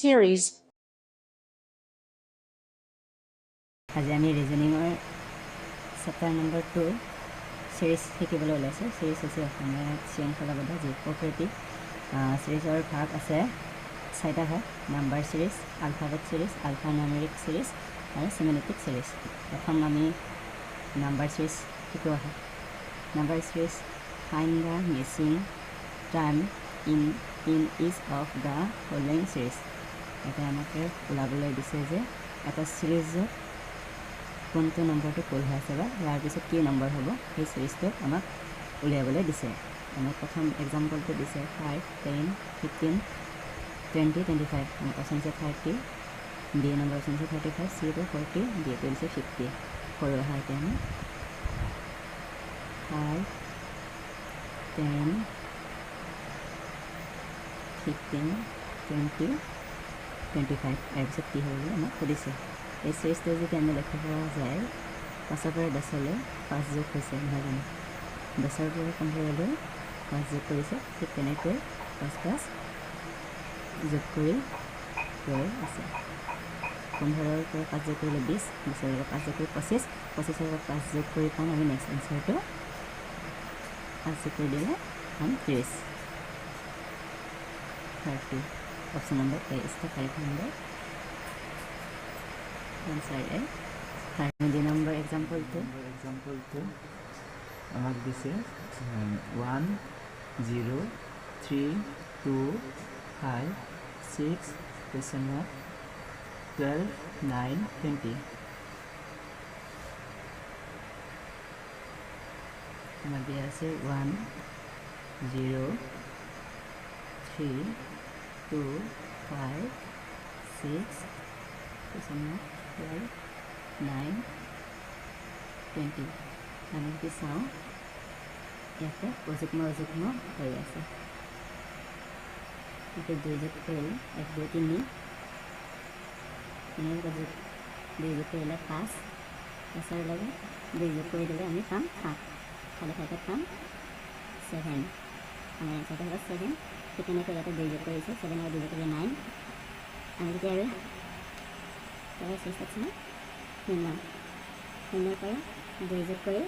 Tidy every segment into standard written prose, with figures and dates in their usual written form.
series. আজি আমি ৰিজনিঙৰ chapter number 2 সিৰিজ শিকিবলৈ ওলাইছোঁ। সিৰিজ হৈছে অসমীয়াত শৃংখলাবদ্ধ যি প্ৰকৃতি। সিৰিজৰ ভাগ আছে 4টা ভাগ: number series, alphabet series, alphanumeric series আৰু চিমেটিক সিৰিজ। প্ৰথম আমি নাম্বাৰ সিৰিজ শিকোঁ আহক। নাম্বাৰ সিৰিজ: find the missing term in each of the following series. এতিয়া আমাকে ওলাবলৈ দিছে যে এটা সিৰিজত কোনটো নম্বৰটো ভুল হৈ আছে বা ইয়াৰ পিছত কি নম্বৰ হ'ব, সেই সিৰিজটো আমাক উলিয়াবলৈ দিছে। আমাক প্ৰথম এক্সাম্পলটো দিছে 5, 10, 15, 20, 25। আমাক অপশ্যন আছে 30, বি নম্বৰ অপশ্যন আছে 35, চি টো 40, ডি টো দিছে 50। সৰু অহা এতিয়া আমি 5, 10, 15, 20, 25। ইয়াৰ পিছত কি হ'ব বুলি আমাক সুধিছে। এই সিৰিজটো যদি আমি লক্ষ্য কৰা যায়, 5ৰ পৰা 10লৈ 5 যোগ হৈছে, নহয় জানো? 10ৰ পৰা 15লৈ 5 যোগ কৰিছে। ঠিক তেনেকৈ 5 যোগ কৰি গৈ আছে। 15ৰ পৰা 5 যোগ কৰিলে 20, 20ৰ পৰা 5 যোগ কৰি 25, 25ৰ পৰা 5 যোগ কৰি পাম আমি নেক্সট এনচাৰটো। 5 যোগ কৰি দিলে পাম 30। Option number A is the correct number. Answer A. দুই নম্বর এক্সাম্পলটো আমাক দিছে 1, 0, 3, 2, 5, 6, 12, 9, 20। আমাক দিয়া আছে 1, 0, 3, 2, 5, 6, 12, 9, 20। আমি যদি চাওঁ ইয়াতে অযুগ্ম হৈ আছে। এতিয়া 2 যোগ কৰিলে 1, 2, 3, 3 লগত 2 যোগ কৰিলে 5, 5ৰ লগত 2 যোগ কৰি দিলে আমি পাম 7, খালি ঠাইতে পাম 7। আমাৰ এনচাৰটো হ'ব 7। ঠিক তেনেকৈ ইয়াতে 2 যোগ কৰিছে, 7 আৰু 2 যোগ কৰিলে 9। আমি যেতিয়া আৰু তাৰ চেষ্টাত চাওঁ 0, 0ৰ পৰা 2 যোগ কৰি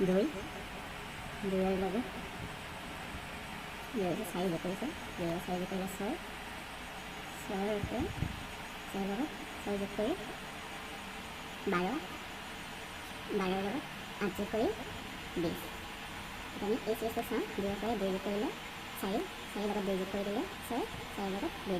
2, 2ৰ লগত 4 যোগ কৰিছে, 2ৰ 4 যোগ কৰিলে 6, 6ৰ পৰা 6 লগত 6 যোগ কৰি 12, 12ৰ লগত 8 যোগ কৰি 20। আমি এই চিৰিজটো চাওঁ। 2ৰ পৰা 2 যোগ কৰিলে 4, 4ৰ লগত 2 যোগ কৰি দিলে 6, 4ৰ লগত 2